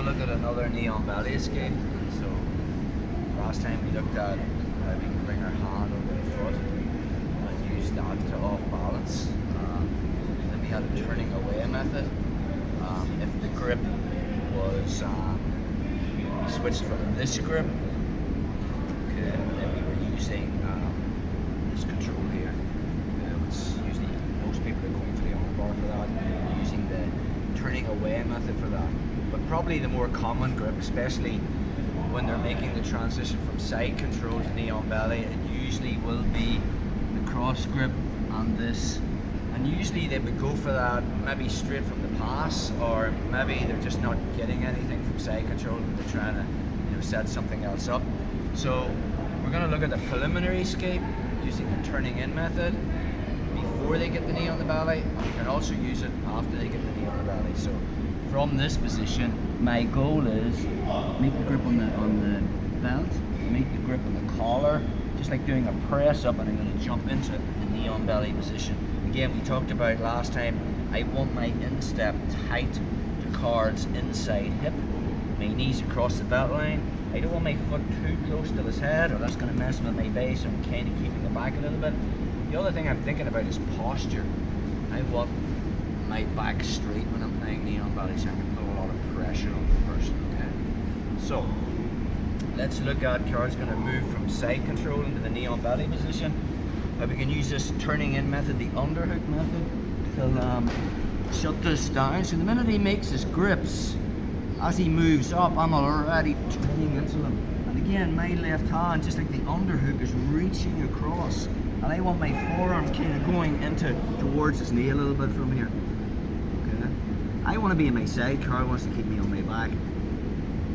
look at another knee on belly escape. So last time we looked at how we can bring our hand over the foot and use that to off balance. Then we had a turning away method. If the grip was, we switched from this grip, okay, then we were using this control here, which usually most people are going for the arm bar for that, using the turning away method for that. But probably the more common grip, especially when they're making the transition from side control to knee on belly, it usually will be the cross grip and this. And usually they would go for that maybe straight from the pass, or maybe they're just not getting anything from side control and they're trying to set something else up. So we're going to look at the preliminary escape using the turning in method before they get the knee on the belly, and you can also use it after they get the knee on the belly. So from this position, my goal is make the grip on the belt, make the grip on the collar, just like doing a press up, and I'm going to jump into the knee on belly position. Again, we talked about last time, I want my instep tight to cards inside hip, my knees across the belt line. I don't want my foot too close to his head, or that's going to mess with my base, so I'm kind of keeping it back a little bit. The other thing I'm thinking about is posture. I want my back straight when I'm playing knee on belly, so I can put a lot of pressure on the person, okay? So, let's look at cards going to move from side control into the knee on belly position. We can use this turning in method, the underhook method, to shut this down. So the minute he makes his grips, as he moves up, I'm already turning into him. And again, my left hand, just like the underhook, is reaching across. And I want my forearm kind of going towards his knee a little bit from here. Okay. I want to be in my side, Carl wants to keep me on my back.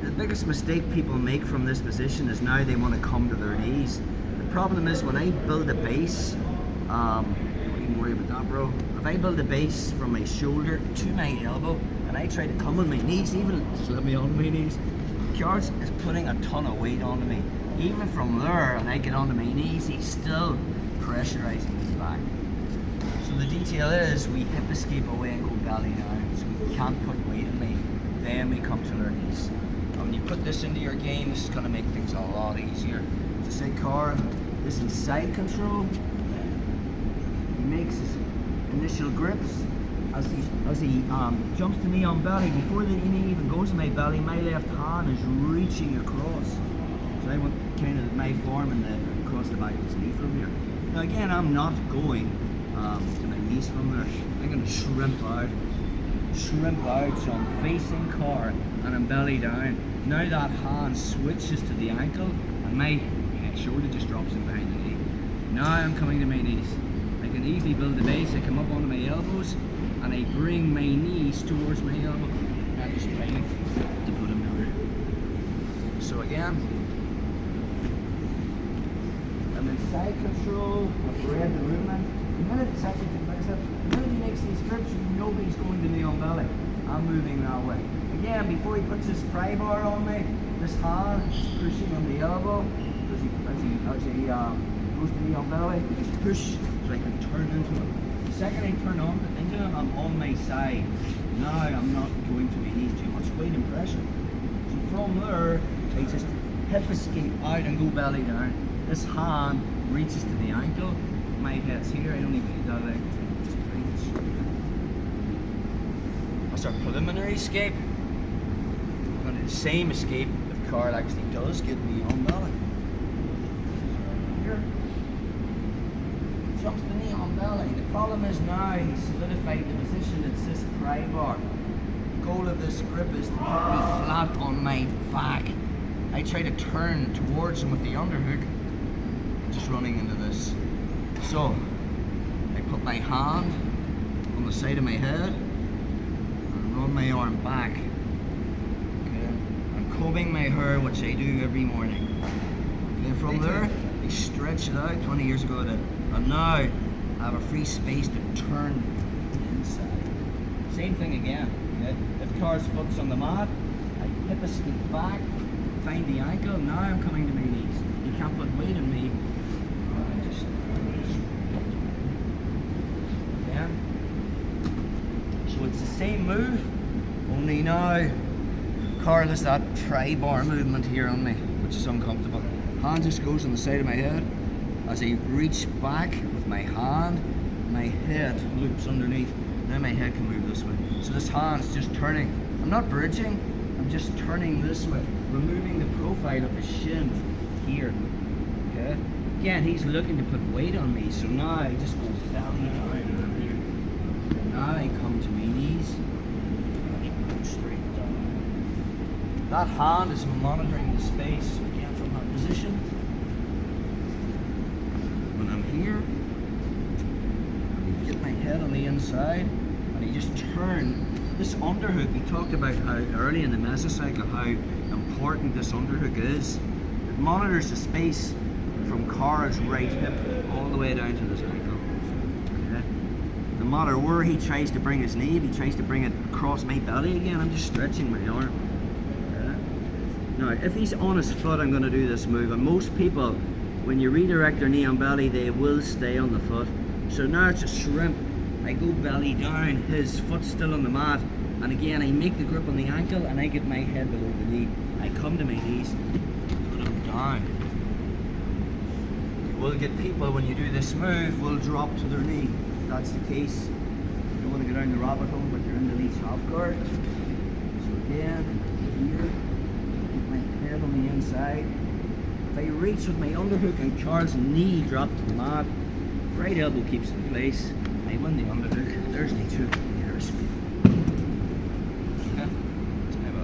The biggest mistake people make from this position is now they want to come to their knees. The problem is when I build a base, don't even worry about that, bro. If I build a base from my shoulder to my elbow and I try to come on my knees, even slip me on my knees, Kjars is putting a ton of weight onto me. Even from there, and I get onto my knees, he's still pressurizing me back. So the detail is we hip escape away and go belly down, so we can't put weight on me. Then we come to our knees. And when you put this into your game, this is going to make things a lot easier. Just say, Carl, this is side control. He makes his initial grips. As he jumps to knee on belly, before the knee even goes to my belly, my left hand is reaching across. So I want kind of my form across the back of his knee from here. Now again, I'm not going to my knees from there. I'm going to shrimp out, so I'm facing Carl and I'm belly down. Now that hand switches to the ankle and my shoulder just drops in behind the knee. Now I'm coming to my knees. I can easily build the base. I come up onto my elbows and I bring my knees towards my elbow. I'm just trying to put them there. So again, I'm in side control. I've read the movement. The minute it's actually the minute he makes these grips, you know he's going to knee on belly. I'm moving that way. Again, before he puts his pry bar on me, this hand is pushing on the elbow. As he goes to knee on belly, just push so I can turn into him. The second I turn into him, I'm on my side. Now I'm not going to my knees, too much weight and pressure. So from there, I just hip escape out and go belly down. This hand reaches to the ankle. My head's here, I don't even need that leg. Just pretty much. That's our preliminary escape. We're going to do the same escape if Carl actually does get me on belly. Jumps the knee on belly. The problem is now he's solidified the position. It's this pry bar. The goal of this grip is to put me flat on my back. I try to turn towards him with the underhook, just running into this. So I put my hand on the side of my head and run my arm back. Okay. I'm combing my hair, which I do every morning. Okay, from there, I stretch it out. 20 years ago I did. And now I have a free space to turn inside. Same thing again. Okay? If Carl's foot's on the mat, I hip escape back, find the ankle. Now I'm coming to my knees. You can't put weight on me. So it's the same move, only now Carl has that tri-bar movement here on me, which is uncomfortable. Hand just goes on the side of my head. As I reach back with my hand, my head loops underneath. Now my head can move this way. So this hand's just turning. I'm not bridging, I'm just turning this way, removing the profile of his shin here. Okay? Again, he's looking to put weight on me, so now I just go belly down here. Now I come to my knees. Straight down. That hand is monitoring the space. Again, from that position. When I'm here, I get my head on the inside, and I just turn. This underhook, we talked about how early in the mesocycle how important this underhook is. It monitors the space from Cara's right hip all the way down to this ankle. Okay? No matter where he tries to bring his knee, if he tries to bring it across my belly again, I'm just stretching my arm. Okay? Now, if he's on his foot, I'm going to do this move. And most people, when you redirect their knee on belly, they will stay on the foot. So now it's a shrimp. I go belly down, his foot's still on the mat, and again I make the grip on the ankle and I get my head below the knee. I come to my knees, put them down. We'll get people, when you do this move, will drop to their knee. If that's the case, you don't want to go down the rabbit hole, but you're in the least half guard. So again, here, get my head on the inside. If I reach with my underhook and Carl's knee dropped to the mat, right elbow keeps in place. I win the underhook. There's the two.